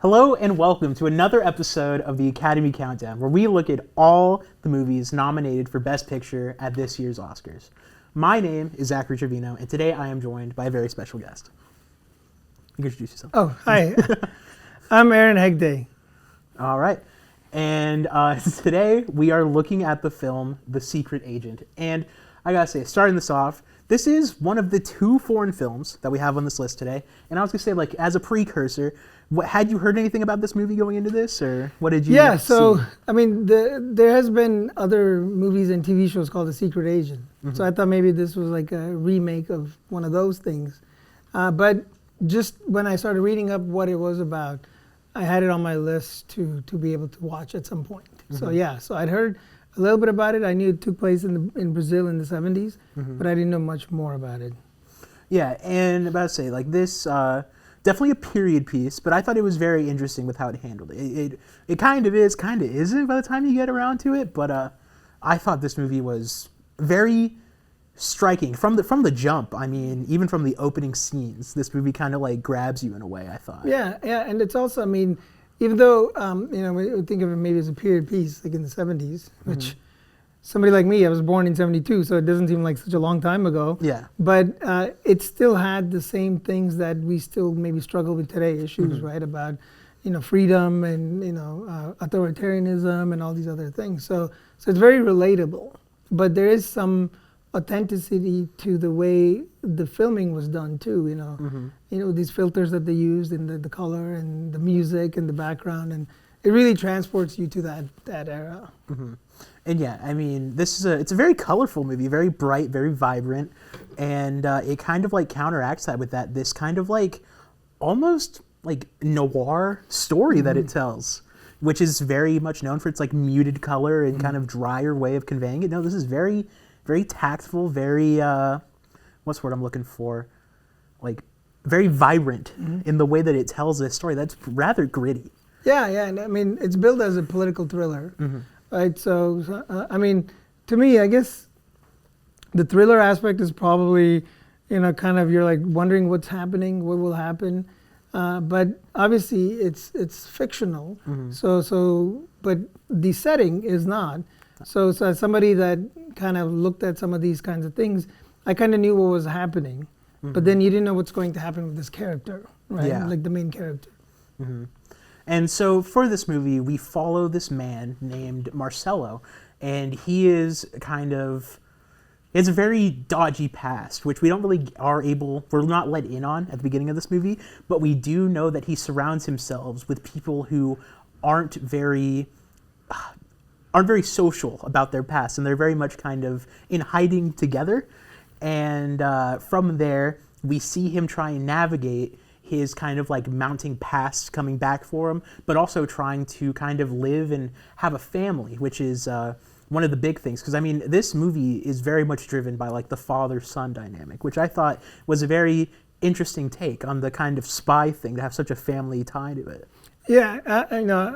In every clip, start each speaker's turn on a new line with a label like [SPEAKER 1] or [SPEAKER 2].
[SPEAKER 1] Hello and welcome to another episode of the Academy Countdown, where we look at all the movies nominated for Best Picture at this year's Oscars. My name is Zachary Trevino, and today I am joined by a very special guest. You can introduce yourself.
[SPEAKER 2] Oh, hi. I'm Aaron Hegde.
[SPEAKER 1] All right. And today we are looking at the film The Secret Agent. And I gotta say, starting this off, this is one of the two foreign films that we have on this list today. And I was gonna say, like, as a precursor, had you heard anything about this movie going into this, or what did you see?
[SPEAKER 2] I mean, there has been other movies and TV shows called The Secret Agent. Mm-hmm. So I thought maybe this was like a remake of one of those things. But just when I started reading up what it was about, I had it on my list to be able to watch at some point. Mm-hmm. So I'd heard a little bit about it. I knew it took place in Brazil in the 70s, mm-hmm. but I didn't know much more about it.
[SPEAKER 1] Yeah, and about to say, like, this, definitely a period piece, but I thought it was very interesting with how it handled it. It kind of is, kind of isn't by the time you get around to it, but I thought this movie was very striking from the jump. I mean, even from the opening scenes, this movie kind of like grabs you in a way, I thought.
[SPEAKER 2] Yeah, and it's also, I mean, even though, we think of it maybe as a period piece, like in the 70s, which mm-hmm. somebody like me, I was born in 72, so it doesn't seem like such a long time ago.
[SPEAKER 1] Yeah.
[SPEAKER 2] But it still had the same things that we still maybe struggle with today, issues, mm-hmm. right, about, freedom and, authoritarianism and all these other things. So it's very relatable, but there is some authenticity to the way the filming was done too, mm-hmm. These filters that they used and the color and the music and the background, and it really transports you to that era.
[SPEAKER 1] Mm-hmm. And yeah, I mean, it's a very colorful movie, very bright, very vibrant, and it kind of like counteracts that with this kind of like almost like noir story mm-hmm. that it tells, which is very much known for its like muted color and mm-hmm. kind of drier way of conveying it. No, this is very, very tactful, very what's the word I'm looking for? Like very vibrant mm-hmm. in the way that it tells this story. That's rather gritty.
[SPEAKER 2] Yeah, and I mean, it's billed as a political thriller. Mm-hmm. Right, so I mean, to me, I guess the thriller aspect is probably, kind of you're like wondering what's happening, what will happen, but obviously it's fictional. Mm-hmm. But the setting is not. So as somebody that kind of looked at some of these kinds of things, I kind of knew what was happening, mm-hmm. but then you didn't know what's going to happen with this character, right?
[SPEAKER 1] Yeah.
[SPEAKER 2] Like the main character.
[SPEAKER 1] Mm-hmm. And so for this movie, we follow this man named Marcelo, and he has a very dodgy past, which we don't really we're not let in on at the beginning of this movie, but we do know that he surrounds himself with people who aren't very social about their past, and they're very much kind of in hiding together. And from there, we see him try and navigate his kind of like mounting past coming back for him, but also trying to kind of live and have a family, which is one of the big things. Because I mean, this movie is very much driven by like the father-son dynamic, which I thought was a very interesting take on the kind of spy thing to have such a family tie to it.
[SPEAKER 2] Yeah,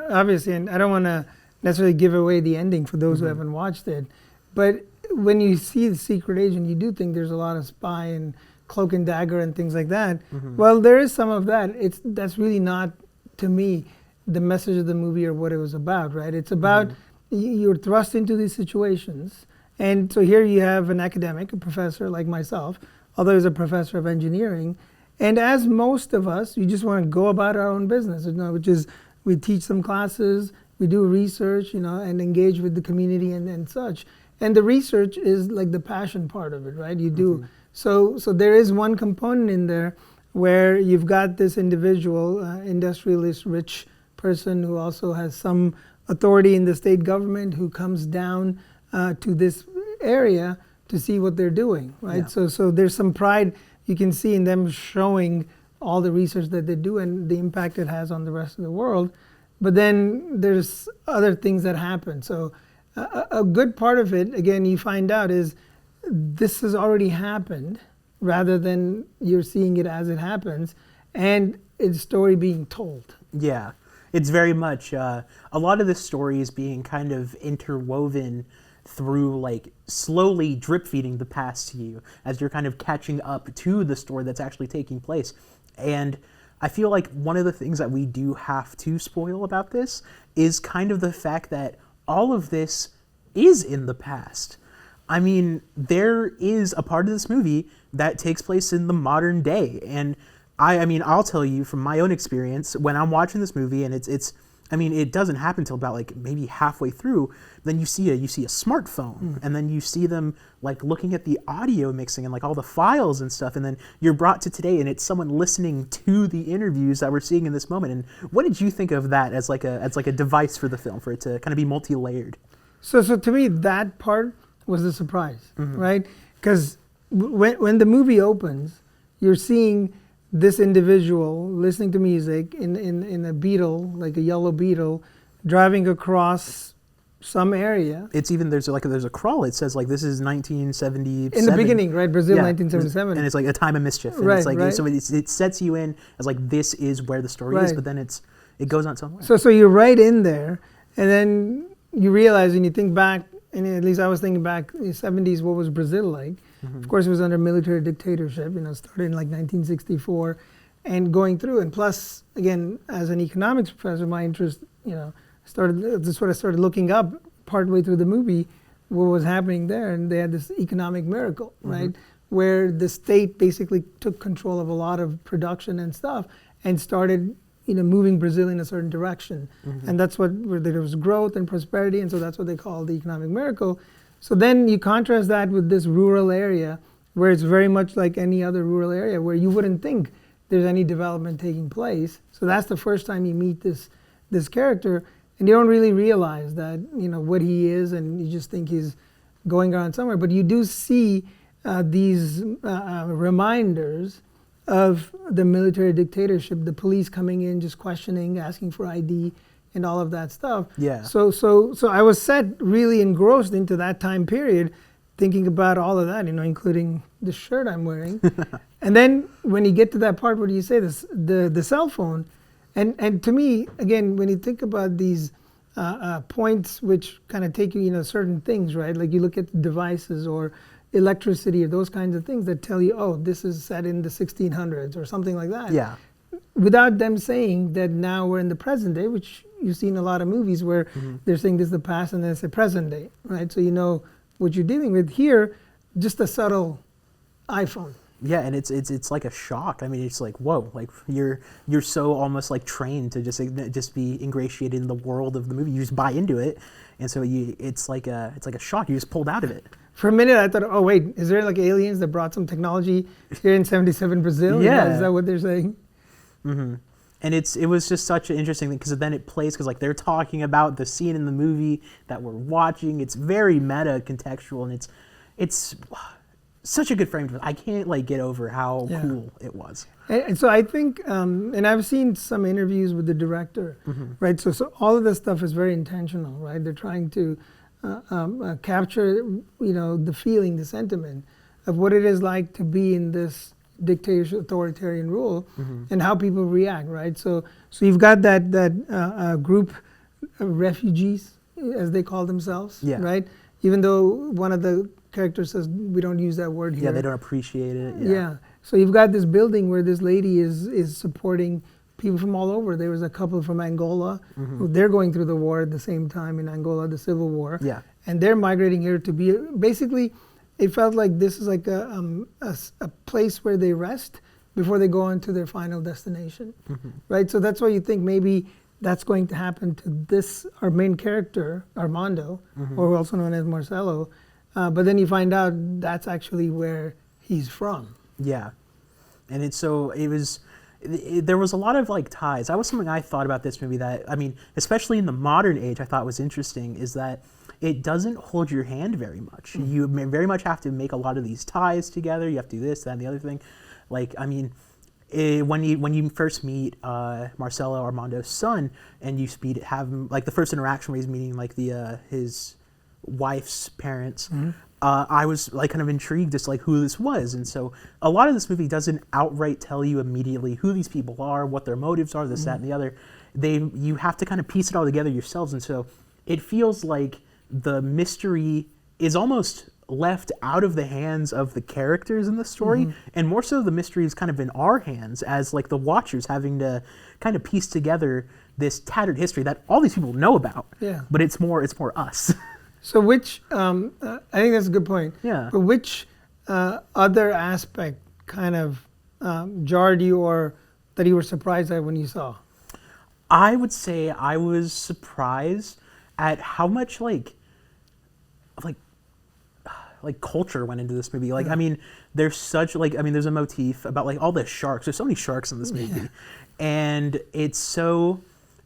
[SPEAKER 2] obviously, and I don't want to necessarily give away the ending for those mm-hmm. who haven't watched it, but when you see The Secret Agent, you do think there's a lot of spy and cloak and dagger and things like that. Mm-hmm. Well, there is some of that. That's really not, to me, the message of the movie or what it was about, right? It's about mm-hmm. you're thrust into these situations. And so here you have an academic, a professor like myself, although he's a professor of engineering. And as most of us, you just want to go about our own business, which is we teach some classes, we do research, and engage with the community and such. And the research is like the passion part of it, right? You do. Mm-hmm. So there is one component in there where you've got this individual, industrialist, rich person who also has some authority in the state government who comes down to this area to see what they're doing, right? Yeah. So there's some pride you can see in them showing all the research that they do and the impact it has on the rest of the world. But then there's other things that happen. So a good part of it, again, you find out is this has already happened rather than you're seeing it as it happens, and it's a story being told.
[SPEAKER 1] Yeah, it's very much, a lot of this story is being kind of interwoven through like slowly drip feeding the past to you as you're kind of catching up to the story that's actually taking place. And I feel like one of the things that we do have to spoil about this is kind of the fact that all of this is in the past. I mean, there is a part of this movie that takes place in the modern day, and I mean, I'll tell you from my own experience when I'm watching this movie, and I mean, it doesn't happen until about like maybe halfway through. Then you see a smartphone, and then you see them like looking at the audio mixing and like all the files and stuff, and then you're brought to today, and it's someone listening to the interviews that we're seeing in this moment. And what did you think of that as like a device for the film, for it to kind of be multi-layered?
[SPEAKER 2] So to me, that part was a surprise, right? Because when the movie opens, you're seeing this individual listening to music in a Beetle, like a yellow Beetle, driving across some area.
[SPEAKER 1] It's even there's a crawl. It says like this is 1977
[SPEAKER 2] in the beginning, right? Brazil, 1977,
[SPEAKER 1] and it's like a time of mischief. And
[SPEAKER 2] right,
[SPEAKER 1] it's like
[SPEAKER 2] right.
[SPEAKER 1] so it sets you in as like this is where the story is, but then it goes on somewhere.
[SPEAKER 2] So you're right in there, and then you realize when you think back, and at least I was thinking back in the 70s, what was Brazil like? Of course, it was under military dictatorship, started in like 1964 and going through. And plus, again, as an economics professor, my interest, started looking up partway through the movie what was happening there. And they had this economic miracle, right? Where the state basically took control of a lot of production and stuff and started, moving Brazil in a certain direction. And that's where there was growth and prosperity. And so that's what they call the economic miracle. So then you contrast that with this rural area where it's very much like any other rural area where you wouldn't think there's any development taking place. So that's the first time you meet this character, and you don't really realize that, what he is, and you just think he's going around somewhere. But you do see these reminders of the military dictatorship, the police coming in, just questioning, asking for ID, and all of that stuff.
[SPEAKER 1] Yeah.
[SPEAKER 2] So I was really engrossed into that time period, thinking about all of that, including the shirt I'm wearing. And then when you get to that part, what do you say? The cell phone, and to me, again, when you think about these points which kind of take you, certain things, right? Like you look at devices or electricity or those kinds of things that tell you, oh, this is set in the 1600s or something like that.
[SPEAKER 1] Yeah.
[SPEAKER 2] Without them saying that now we're in the present day, which you see in a lot of movies where they're saying this is the past and then it's the present day, right? So you know what you're dealing with. Here, just a subtle iPhone.
[SPEAKER 1] Yeah, and it's like a shock. I mean, it's like, whoa, like you're so almost like trained to just be ingratiated in the world of the movie. You just buy into it, and so it's like a shock. You just pulled out of it.
[SPEAKER 2] For a minute, I thought, oh wait, is there like aliens that brought some technology here in 77 Brazil?
[SPEAKER 1] Yeah.
[SPEAKER 2] Is that what they're saying?
[SPEAKER 1] And it was just such an interesting thing because then it plays because like they're talking about the scene in the movie that we're watching. It's very meta contextual, and it's such a good frame. I can't like get over how cool it was.
[SPEAKER 2] And so I think, and I've seen some interviews with the director, right? So all of this stuff is very intentional, right? They're trying to capture, the feeling, the sentiment of what it is like to be in this dictatorship, authoritarian rule, and how people react, right? So you've got that group of refugees, as they call themselves, right? Even though one of the characters says we don't use that word here.
[SPEAKER 1] Yeah, they don't appreciate it.
[SPEAKER 2] Yeah. So you've got this building where this lady is supporting people from all over. There was a couple from Angola. They're going through the war at the same time in Angola, the civil war.
[SPEAKER 1] Yeah.
[SPEAKER 2] And they're migrating here to be basically. It felt like this is like a place where they rest before they go on to their final destination, right? So that's why you think maybe that's going to happen to our main character, Armando, or also known as Marcelo. But then you find out that's actually where he's from.
[SPEAKER 1] Yeah, and there was a lot of like ties. That was something I thought about this movie that, I mean, especially in the modern age, I thought was interesting is that it doesn't hold your hand very much. You very much have to make a lot of these ties together. You have to do this, that, and the other thing. Like, I mean, when you first meet Marcelo, Armando's son, and you have him, like the first interaction where he's meeting like his wife's parents, I was like kind of intrigued as to like who this was. And so a lot of this movie doesn't outright tell you immediately who these people are, what their motives are, this, that, and the other. You have to kind of piece it all together yourselves. And so it feels like the mystery is almost left out of the hands of the characters in the story, and more so the mystery is kind of in our hands as like the watchers, having to kind of piece together this tattered history that all these people know about.
[SPEAKER 2] Yeah.
[SPEAKER 1] But it's more us.
[SPEAKER 2] So which, I think that's a good point.
[SPEAKER 1] Yeah.
[SPEAKER 2] But which other aspect kind of jarred you, or that you were surprised at when you saw?
[SPEAKER 1] I would say I was surprised at how much like culture went into this movie. Like, I mean, there's such like, I mean, there's a motif about like all the sharks. There's so many sharks in this movie, and it's so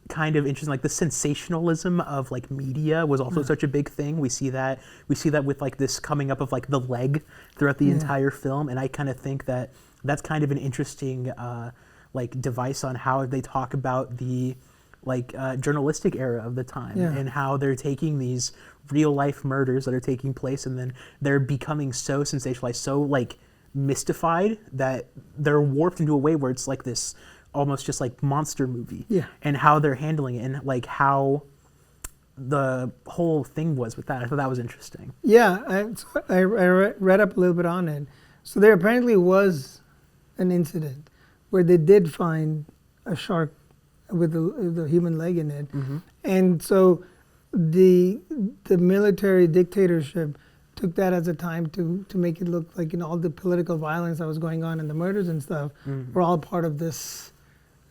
[SPEAKER 1] kind of interesting. Like the sensationalism of like media was also such a big thing. We see that with like this coming up of like the leg throughout the entire film, and I kind of think that that's kind of an interesting like device on how they talk about the like journalistic era of the time, and how they're taking these real life murders that are taking place, and then they're becoming so sensationalized, so like mystified, that they're warped into a way where it's like this almost just like monster movie. And how they're handling it, and like how the whole thing was with that. I thought that was interesting.
[SPEAKER 2] I read up a little bit on it. So there apparently was an incident where they did find a shark with the human leg in it, and so the military dictatorship took that as a time to make it look like, you know, all the political violence that was going on and the murders and stuff were all part of this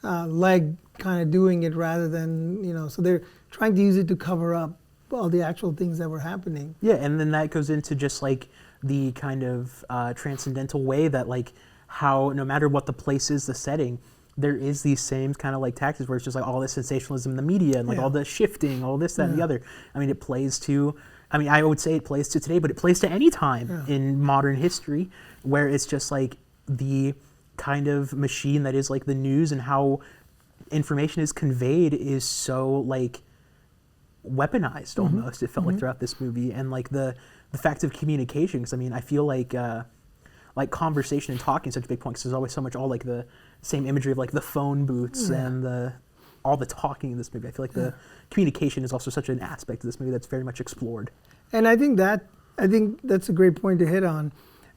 [SPEAKER 2] leg kind of doing it, rather than, you know, so they're trying to use it to cover up all the actual things that were happening.
[SPEAKER 1] Yeah, and then that goes into just like the kind of transcendental way that like how no matter what the place is, the setting, there is these same kind of like tactics where it's just like all this sensationalism in the media and like all the shifting, all this, that, and the other. I mean, it plays to, I mean, I would say it plays to today, but it plays to any time in modern history, where it's just like the kind of machine that is like the news, and how information is conveyed is so like weaponized almost. It felt like throughout this movie, and like the fact of communication. Because I mean, I feel like conversation and talking is such a big point, because there's always so much all like the same imagery of like the phone booths and all the talking in this movie. I feel like the communication is also such an aspect of this movie that's very much explored.
[SPEAKER 2] And I think that's a great point to hit on,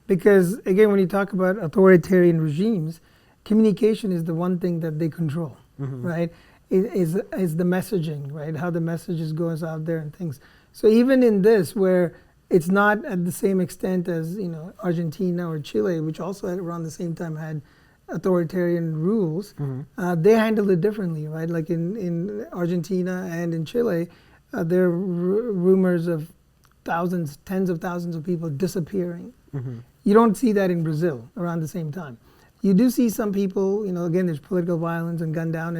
[SPEAKER 2] because again, when you talk about authoritarian regimes, communication is the one thing that they control, right? Is the messaging, right? How the messages goes out there and things. So even in this, where it's not at the same extent as, you know, Argentina or Chile, which also at around the same time had authoritarian rules, they handled it differently, right? Like in Argentina and in Chile, there are rumors of thousands, tens of thousands of people disappearing. You don't see that in Brazil around the same time. You do see some people, you know, again, there's political violence and gun down,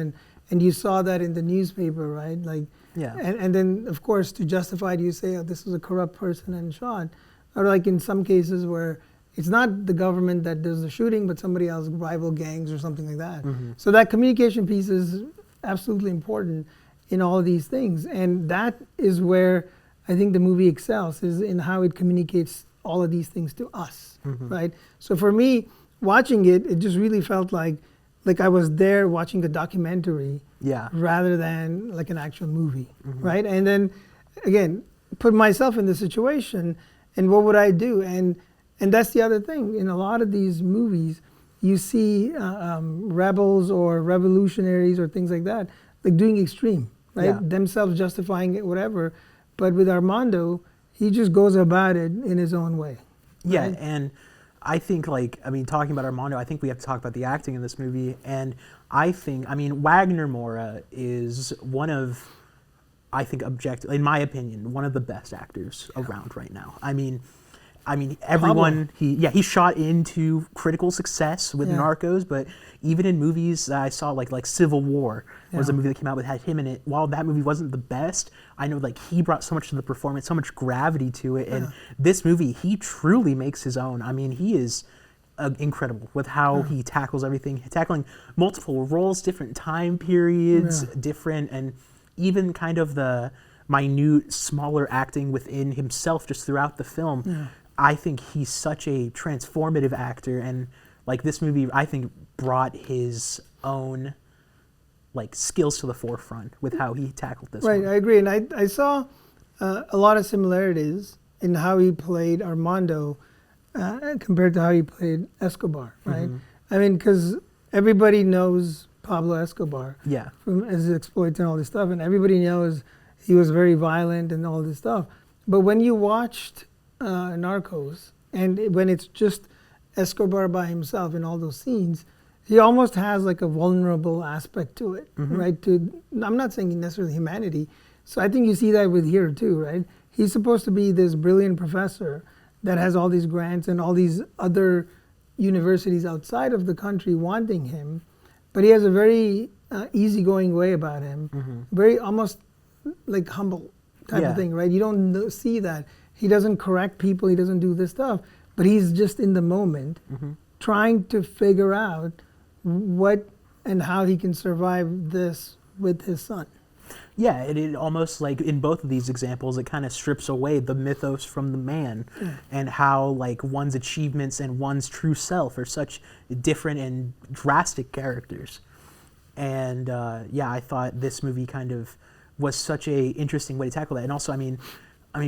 [SPEAKER 2] and you saw that in the newspaper, right? Like, and then, of course, to justify it, you say, oh, this was a corrupt person and shot. Or like in some cases where it's not the government that does the shooting, but somebody else, rival gangs or something like that. So that communication piece is absolutely important in all of these things. And that is where I think the movie excels, is in how it communicates all of these things to us, right? So for me, watching it, it just really felt like I was there watching a documentary rather than like an actual movie, right? And then, again, put myself in the situation, and what would I do? And that's the other thing. In a lot of these movies, you see rebels or revolutionaries or things like that, like doing extreme, right? Themselves justifying it, whatever. But with Armando, he just goes about it in his own way.
[SPEAKER 1] Yeah,
[SPEAKER 2] right?
[SPEAKER 1] and I think, like, I mean, talking about Armando, I think we have to talk about the acting in this movie. And I think, I mean, Wagner Moura is one of, I think, in my opinion, one of the best actors around right now. I mean, everyone, he shot into critical success with Narcos, but even in movies that I saw, like Civil War was a movie that came out with had him in it. While that movie wasn't the best, I know like he brought so much to the performance, so much gravity to it. And this movie, he truly makes his own. I mean, he is incredible with how he tackles everything, tackling multiple roles, different time periods, different, and even kind of the minute, smaller acting within himself just throughout the film. I think he's such a transformative actor, and like this movie, I think brought his own like skills to the forefront with how he tackled this.
[SPEAKER 2] Right,
[SPEAKER 1] one.
[SPEAKER 2] I agree, and I saw a lot of similarities in how he played Armando compared to how he played Escobar, right? I mean, because everybody knows Pablo Escobar from his exploits and all this stuff, and everybody knows he was very violent and all this stuff. But when you watched Narcos, and when it's just Escobar by himself in all those scenes, he almost has like a vulnerable aspect to it, right? I'm not saying necessarily humanity. So I think you see that with here too, right? He's supposed to be this brilliant professor that has all these grants and all these other universities outside of the country wanting him, but he has a very easygoing way about him, very almost like humble type of thing, right? You don't see that. He doesn't correct people, he doesn't do this stuff, but he's just in the moment trying to figure out what and how he can survive this with his son.
[SPEAKER 1] Yeah, it almost like in both of these examples, it kind of strips away the mythos from the man and how like one's achievements and one's true self are such different and drastic characters. And I thought this movie kind of was such a interesting way to tackle that. And also, I mean,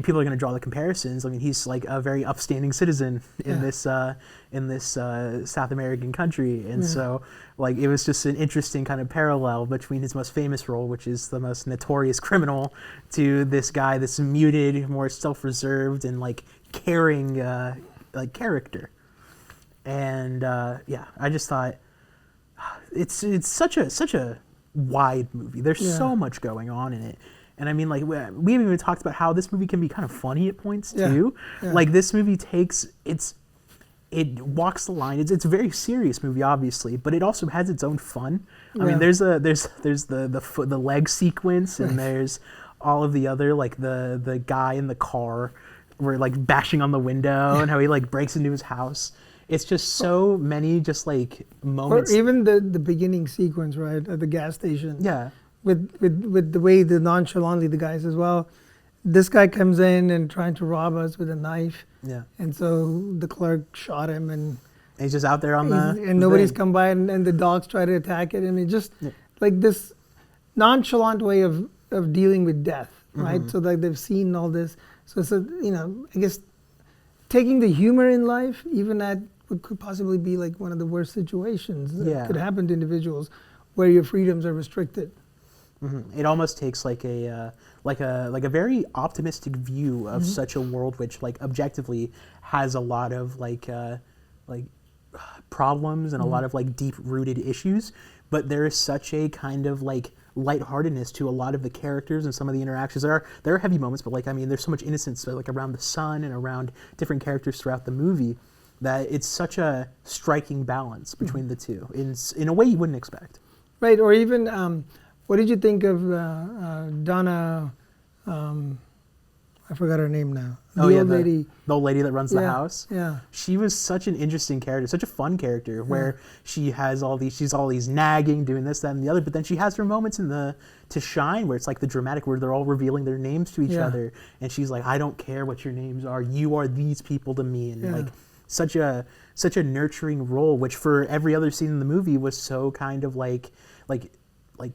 [SPEAKER 1] people are going to draw the comparisons. I mean, he's like a very upstanding citizen in this South American country, and so like it was just an interesting kind of parallel between his most famous role, which is the most notorious criminal, to this guy, this muted, more self-reserved and like caring like character. And I just thought it's such a wide movie. There's so much going on in it. And I mean, like, we haven't even talked about how this movie can be kind of funny at points, too. Yeah. Like, this movie it walks the line. It's a very serious movie, obviously, but it also has its own fun. I mean, there's the leg sequence, and there's all of the other, like, the guy in the car, where, like, bashing on the window, and how he, like, breaks into his house. It's just so many, just, like, moments.
[SPEAKER 2] Or even the beginning sequence, right, at the gas station.
[SPEAKER 1] Yeah.
[SPEAKER 2] With the way the nonchalantly the guy says, well, this guy comes in and trying to rob us with a knife. Yeah. And so the clerk shot him, and
[SPEAKER 1] he's just out there on
[SPEAKER 2] and nobody's come by, and the dogs try to attack it. I mean, just like this nonchalant way of dealing with death, right? So like they've seen all this. So it's I guess taking the humor in life, even at what could possibly be like one of the worst situations that could happen to individuals, where your freedoms are restricted.
[SPEAKER 1] It almost takes like a very optimistic view of such a world, which like objectively has a lot of like problems and a lot of like deep-rooted issues, but there is such a kind of like lightheartedness to a lot of the characters and some of the interactions. There are heavy moments, but like I mean, there's so much innocence like around the son and around different characters throughout the movie that it's such a striking balance between the two in a way you wouldn't expect.
[SPEAKER 2] Right, or even. What did you think of Donna? I forgot her name now. The old lady.
[SPEAKER 1] The old lady that runs the house.
[SPEAKER 2] Yeah.
[SPEAKER 1] She was such an interesting character, such a fun character, where she's always nagging, doing this, that, and the other. But then she has her moments to shine, where it's like the dramatic, where they're all revealing their names to each other, and she's like, "I don't care what your names are. You are these people to me," and like such a nurturing role, which for every other scene in the movie was so kind of like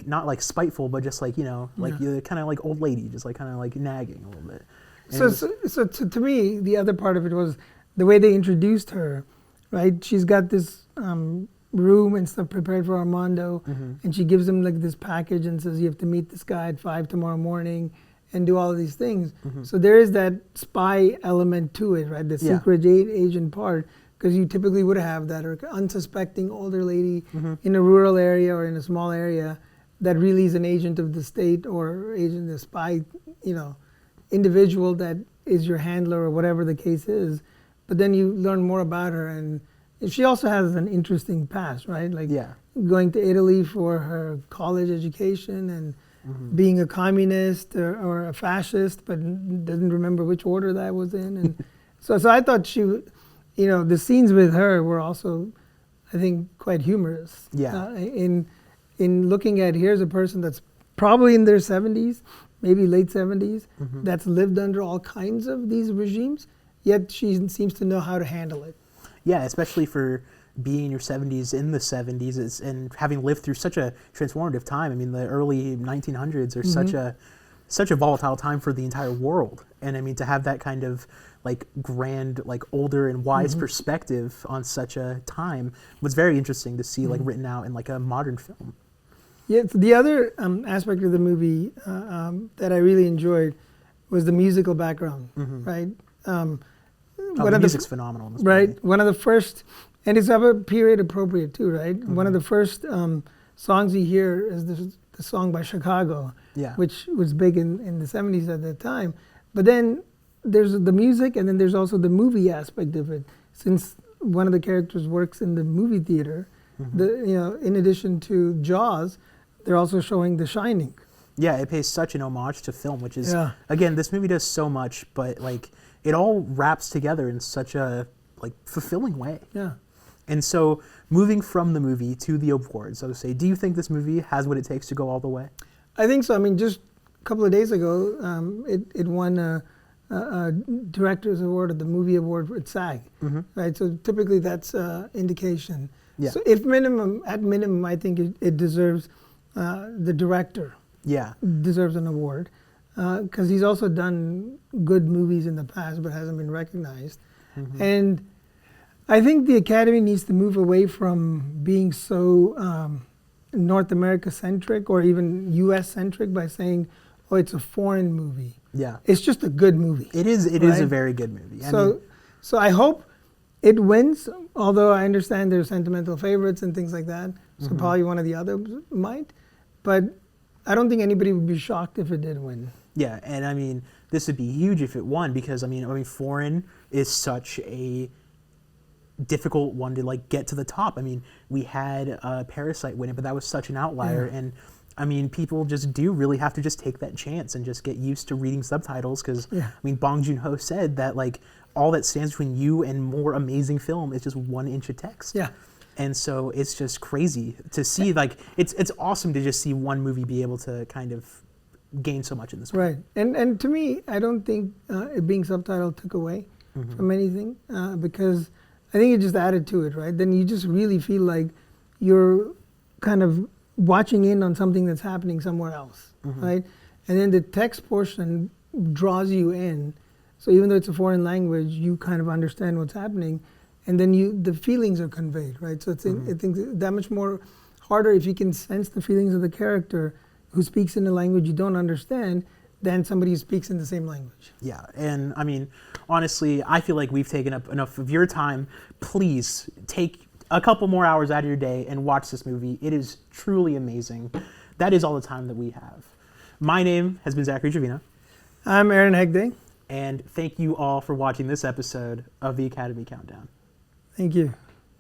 [SPEAKER 1] not like spiteful, but just like, like you're kind of like old lady, just like kind of like nagging a little bit.
[SPEAKER 2] So to me, the other part of it was the way they introduced her, right? She's got this room and stuff prepared for Armando, and she gives him like this package and says, you have to meet this guy at 5 tomorrow morning and do all of these things. So there is that spy element to it, right? The secret agent part. Because you typically would have that or unsuspecting older lady in a rural area or in a small area that really is an agent of the state or agent, a spy, individual that is your handler or whatever the case is. But then you learn more about her, and she also has an interesting past, right? Like going to Italy for her college education and being a communist or a fascist, but doesn't remember which order that was in. And so I thought she. The scenes with her were also, I think, quite humorous. Yeah. In looking at, here's a person that's probably in their 70s, maybe late 70s, that's lived under all kinds of these regimes, yet she seems to know how to handle it.
[SPEAKER 1] Yeah, especially for being in your 70s, in the 70s, and having lived through such a transformative time. I mean, the early 1900s are such a volatile time for the entire world. And I mean, to have that kind of like grand, like older and wise perspective on such a time was very interesting to see like written out in like a modern film.
[SPEAKER 2] Yeah, the other aspect of the movie that I really enjoyed was the musical background, right?
[SPEAKER 1] The music's phenomenal in this
[SPEAKER 2] right?
[SPEAKER 1] movie.
[SPEAKER 2] One of the first, and it's of a period appropriate too, right? One of the first songs you hear is the song by Chicago, which was big in the 70s at that time. But then there's the music, and then there's also the movie aspect of it. Since one of the characters works in the movie theater, in addition to Jaws, they're also showing The Shining.
[SPEAKER 1] Yeah, it pays such an homage to film, which is, again, this movie does so much, but like it all wraps together in such a like fulfilling way.
[SPEAKER 2] Yeah.
[SPEAKER 1] And so moving from the movie to the awards, I would say, do you think this movie has what it takes to go all the way?
[SPEAKER 2] I think so. I mean, just a couple of days ago, it won a Director's Award at the Movie Award at SAG, right? So typically that's indication.
[SPEAKER 1] Yeah.
[SPEAKER 2] So at minimum, I think it deserves the director.
[SPEAKER 1] Yeah.
[SPEAKER 2] Deserves an award because he's also done good movies in the past but hasn't been recognized. And I think the Academy needs to move away from being so North America centric or even US centric by saying, oh, it's a foreign movie.
[SPEAKER 1] Yeah.
[SPEAKER 2] It's just a good movie.
[SPEAKER 1] It is a very good movie.
[SPEAKER 2] So I hope it wins, although I understand there's sentimental favorites and things like that. So probably one of the others might. But I don't think anybody would be shocked if it did win.
[SPEAKER 1] Yeah, and I mean, this would be huge if it won because I mean, foreign is such a difficult one to like get to the top. I mean, we had Parasite win it, but that was such an outlier. And I mean, people just do really have to just take that chance and just get used to reading subtitles because I mean, Bong Joon-ho said that like all that stands between you and more amazing film is just 1 inch of text.
[SPEAKER 2] Yeah.
[SPEAKER 1] And so it's just crazy to see, like, it's awesome to just see one movie be able to kind of gain so much in this way.
[SPEAKER 2] Right. And to me, I don't think it being subtitled took away from anything because I think it just added to it, right? Then you just really feel like you're kind of watching in on something that's happening somewhere else, right? And then the text portion draws you in. So even though it's a foreign language, you kind of understand what's happening. And then the feelings are conveyed, right? So I think that much more harder if you can sense the feelings of the character who speaks in a language you don't understand than somebody who speaks in the same language.
[SPEAKER 1] Yeah, and I mean, honestly, I feel like we've taken up enough of your time. Please take a couple more hours out of your day and watch this movie. It is truly amazing. That is all the time that we have. My name has been Zachary Trevino.
[SPEAKER 2] I'm Aaron Hegde.
[SPEAKER 1] And thank you all for watching this episode of the Academy Countdown.
[SPEAKER 2] Thank you.